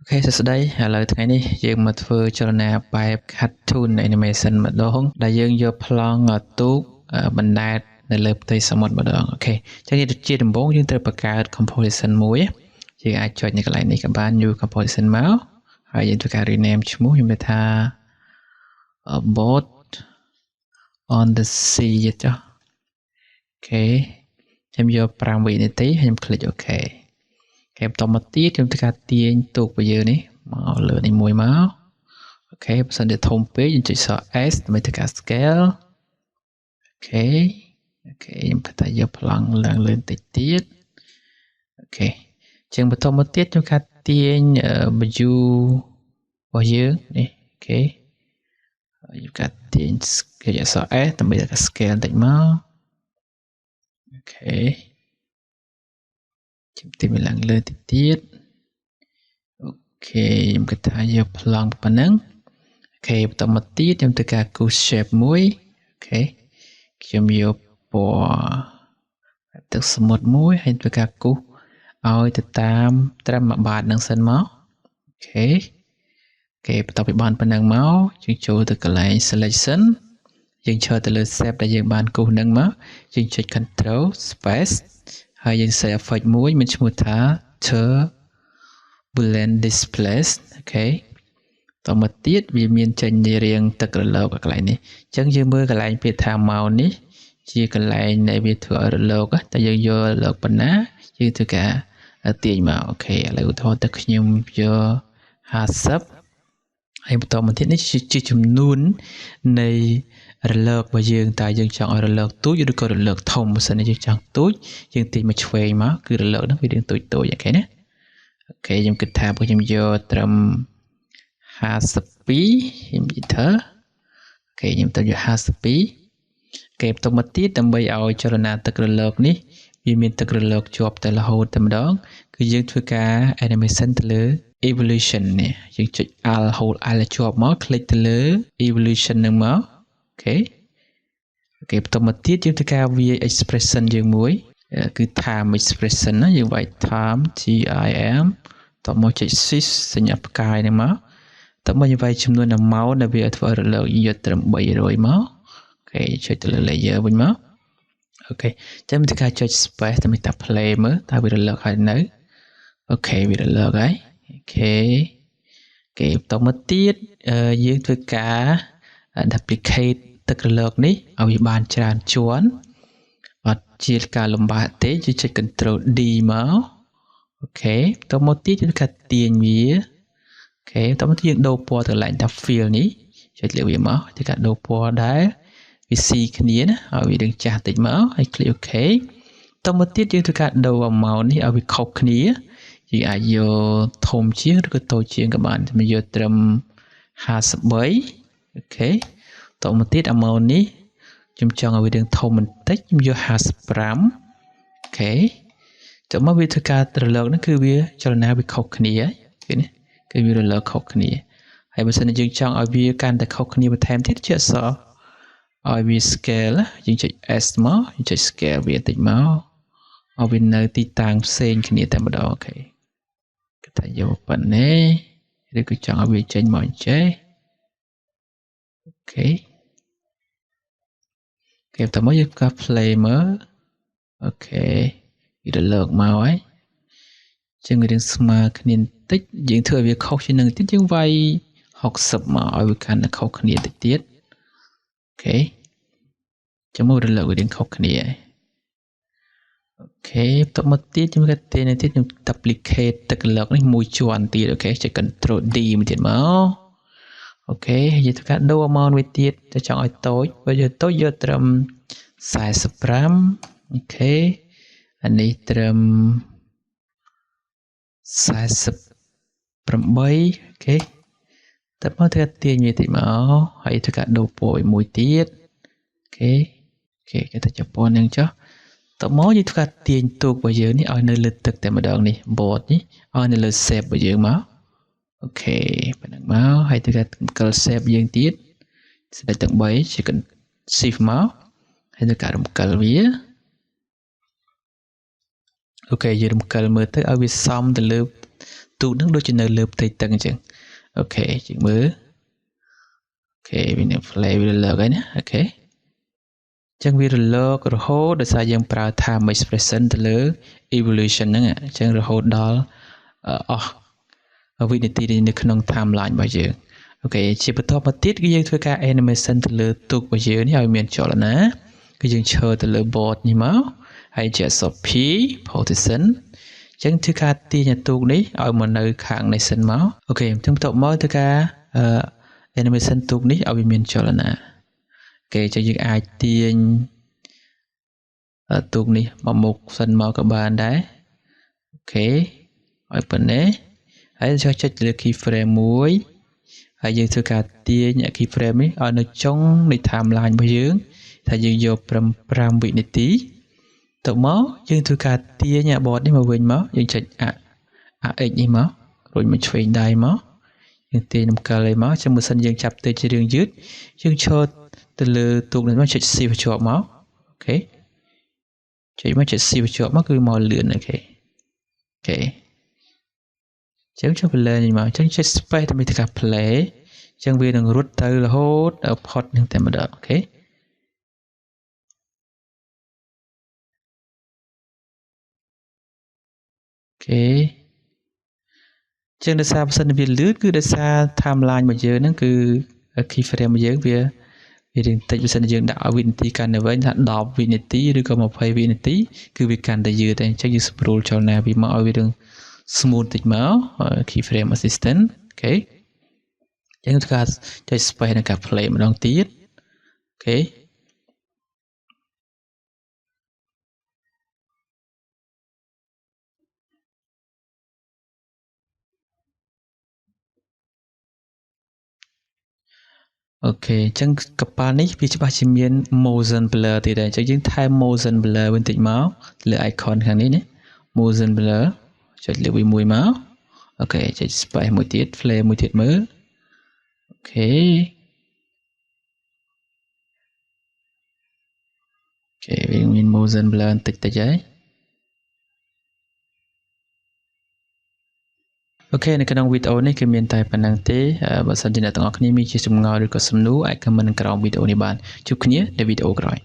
Ok, sau đây làថ្ងៃនេះយើងមកធ្វើចលនាបែប cartoon animation ម្ដងដែលយើងយកប្លង់ទូកបណ្ដែតនៅលើផ្ទៃសមុទ្រម្ដងអូខេអញ្ចឹងជាដំបូងយើងត្រូវបង្កើត composition មួយយើងអាចចុចនៅកន្លែងនេះក៏បាន new composition មកហើយយើងធ្វើការ rename ឈ្មោះខ្ញុំថា boat on the sea ចុះអូខេខ្ញុំយក5វិនាទីហើយខ្ញុំ click OK គេបន្តមកទៀតខ្ញុំធ្វើការទាញទូករបស់យើងនេះមកលើនេះមួយមកអូខេបើសិនជាធំពេកយើងចុចស S ដើម្បីធ្វើការ scale អូខេខ្ញុំតែយកប្លង់ឡើងលើបន្តិចទៀតអូខេជាងបន្តមកទៀតខ្ញុំកាត់ទាញ view របស់យើងនេះអូខេខ្ញុំកាត់ទាញគេយកស S ដើម្បីធ្វើការ scale បន្តិចមកអូខេខ្ញុំទីមឡើងលើតិចទៀតអូខេខ្ញុំគិតថាយកប្លង់ប៉ុណ្ណឹងអូខេបន្តមកទៀតខ្ញុំធ្វើការគូស shape មួយអូខេខ្ញុំយកពណ៌ទឹកសមុទ្រមួយហើយធ្វើការគូសឲ្យទៅតាមត្រឹមមួយបាតនឹងសិនមកអូខេបន្ទាប់ពីបានប៉ុណ្ណឹងមកយើងចូលទៅកន្លែង selection យើងឈរទៅលើ shape ដែលយើងបានគូសនឹងមកយើងចុច control spaceហើយយើង set effect មួយមានឈ្មោះថា Turbulent Displace អូខេតមកទៀតវាមានចេញនៃរាងទឹករលកកន្លែងនេះអញ្ចឹងយើងមើលកន្លែងពាក្យថា mouse នេះជាកន្លែងដែលវាធ្វើឲ្យរលកតែយើងយករលកប៉ុណ្ណាយើងធ្វើការទាញមកអូខេឥឡូវឧទាហរណ៍ទៅខ្ញុំយក50ហើយបន្តមកទៀតនេះជាចំនួននៃរលករបស់យើងតើយើងចង់ឲ្យរលកទូចឬក៏រលកធំបើសិនជាយើងចង់ទូចយើងទាញមកឆ្វេងមកគឺរលកហ្នឹងវារៀងទូចអូខេណាអូខេខ្ញុំគិតថាពួកខ្ញុំយកត្រឹម52ខ្ញុំ enter អូខេខ្ញុំទៅយក52អូខេបន្តមកទៀតដើម្បីឲ្យចលនាទឹករលកនេះវាមានទឹករលកជាប់តែរហូតតែម្ដងគឺយើងធ្វើការ animation ទៅលើ evolution នេះយើងចុច Alt hold Alt ជាប់មក click ទៅលើ evolution នឹងមកអូខេបន្តមកទៀតយើងធ្វើការវា expression យើងមួយគឺ time expression ណាយើងវាយ time TIM តមកចុច shift សញ្ញាផ្កាយហ្នឹងមកតមកយើងវាយចំនួន amount ដែលវាធ្វើរលកយកត្រឹម300មកអូខេចុចទៅលើ layer វិញមកអូខេចាំធ្វើការចុច space ដើម្បីតា play មើលតើវារលកហើយនៅអូខេវារលកហើយអូខេបន្តមកទៀតយើងធ្វើការ duplicate ទឹករលកនេះឲ្យវាបានច្រើនជាន់អត់ជាការលំបាកទេយើងចុច control D មកអូខេបន្តមកទៀតយើងកាត់ទាញវាអូខេបន្តមកទៀតយើងដូរពណ៌ទៅកន្លែងថា fill នេះចុចលើវាមកធ្វើការដូរពណ៌ដែរវាស៊ីគ្នាណាឲ្យវារឿងចាស់តិចមកហើយ click OK បន្តមកទៀតយើងធ្វើការដូរ amount នេះឲ្យវាខុសគ្នាយើងអាចយកធំជាងឬក៏តូចជាងក៏បានខ្ញុំយកត្រឹម53អូខេតមកទៀត amount នេះខ្ញុំចង់ឲ្យវារឿងធំបន្តិចខ្ញុំយក55អូខេតមកវាធ្វើការរលកហ្នឹងគឺវាចលនាវាខុសគ្នាឃើញទេគឺវារលកខុសគ្នាហើយបើសិនជាយើងចង់ឲ្យវាកាន់តែខុសគ្នាបន្ថែមទៀតជាអក្សរឲ្យវា scale យើងចុច S មកយើងចុច scale វាបន្តិចមកឲ្យវានៅទីតាំងផ្សេងគ្នាតែម្ដងអូខេគេថាយកប៉ុណ្ណេះឬក៏ចង់ឲ្យវាចេញមកអញ្ចេះអូខេបន្តមកយើងកា play មើលអូខេវារលកមកហើយជាងរឿងស្មើគ្នាបន្តិចយើងធ្វើឲ្យវាខុសជាងនឹងទៀតយើងវាយ60មកឲ្យវាកាន់តែខុសគ្នាតិចទៀតអូខេចាំមករលកវារឿងខុសគ្នាអូខេបន្តមកទៀតខ្ញុំកាត់ទេនេះទៀតខ្ញុំ duplicate ទឹករលកនេះមួយជាន់ទៀតអូខេចុច control D មួយទៀតមកអូខេយើងធ្វើការដូរ amount មួយទៀតទៅចង់ឲ្យតូចបើយកតូចយកត្រឹម45អូខេអានេះត្រឹម48អូខេតមកធ្វើទាញវាតិចមកហើយធ្វើការដូរពណ៌មួយទៀតអូខេគេទៅចាប់ពណ៌នឹងចុះតមកយើងធ្វើការទាញទូករបស់យើងនេះឲ្យនៅលើទឹកតែម្ដងនេះ board នេះឲ្យនៅលើ shape របស់យើងមកអូខេប៉ុណ្ណឹងមកហើយធ្វើការ color shape យើងទៀតស្ដេចទាំង3ជា shift មកហើយធ្វើការរំកិលវាអូខេយើងរំកិលមើលទៅឲ្យវាសមទៅលើ ទូកនឹងដូចជានៅលើផ្ទៃទឹកអញ្ចឹងអូខេជាងមើលអូខេវានឹង play វាលើកហើយណាអូខេចឹងវារលករហូតដោយសារយើងប្រើ time expression ទៅលើ evolution ហ្នឹងអញ្ចឹងរហូតដល់អស់វិនាទីនៅក្នុង timeline របស់យើងអូខេជាបន្តមកទៀតគឺយើងធ្វើការ animation ទៅលើទូករបស់យើងនេះឲ្យមានចលនាគឺយើងឈរទៅលើ board នេះមកហើយជា p position ចឹងធ្វើការទាញទូកនេះឲ្យមកនៅខាងនេះសិនមកអូខេអញ្ចឹងបន្ទាប់មកធ្វើការ animation ទូកនេះឲ្យវាមានចលនាអូខេចឹងយើងអាចទាញទូកនេះមកមុខសិនមកក៏បានដែរអូខេឲ្យប៉ុណ្ណេះហើយចុចលើ keyframe មួយហើយយើងធ្វើការទាញ keyframe នេះឲ្យនៅចុងនៃ timeline របស់យើងថាយើងយក5វិនាទីទៅមកយើងធ្វើការទាញ board នេះមកវិញមកយើងចុច x នេះមករួចមកឆ្វេងដៃមកយើងទាញនំកិលឲ្យមកចឹងបើសិនយើងចាប់ទៅជារឿងយឺតយើងឈរទៅលើទូកនេះមកចុច C បញ្ជាប់មកអូខេចុចមកចុច C បញ្ជាប់មកគឺមកលឿនអូខេចឹងចុច play នេះមកចឹងចុច space ដើម្បីធ្វើការ play ចឹងវានឹងរត់ទៅរហូតដល់ ផុតនឹងតែម្ដងអូខេចឹងដោយសារបើសិនវាលឿនគឺដោយសារ timeline របស់យើងហ្នឹងគឺ keyframe របស់យើងវារៀងតិចបើសិនយើងដាក់ឲ្យវិនាទីកាន់ទៅវិញថា10វិនាទីឬក៏20វិនាទីគឺវាកាន់តែយឺតតែអញ្ចឹងយើងស្រួលចលនាវាមកឲ្យវារឿង smooth តិចមក keyframe assistant អូខេចឹងធ្វើការចុច space នៅការ play ម្ដងទៀតអូខេអូខេអញ្ចឹងកប៉ាល់នេះវាច្បាស់ជាមាន motion blur ទៀតដែរអញ្ចឹងយើងថែម motion blur បន្តិចមកលើ icon ខាងនេះណា motion blur ចុចលើវាមួយមកអូខេចុច space មួយទៀត play មួយទៀតមើលអូខេវាមាន motion blur បន្តិចហើយអូខេនៅក្នុងវីដេអូនេះគឺមានតែប៉ុណ្្នឹងទេបើសិនជាអ្នកទាំងអស់គ្នាមានជាចម្ងល់ឬក៏សំណួរអាច comment នៅក្រោមវីដេអូនេះបានជួបគ្នានៅវីដេអូក្រោយ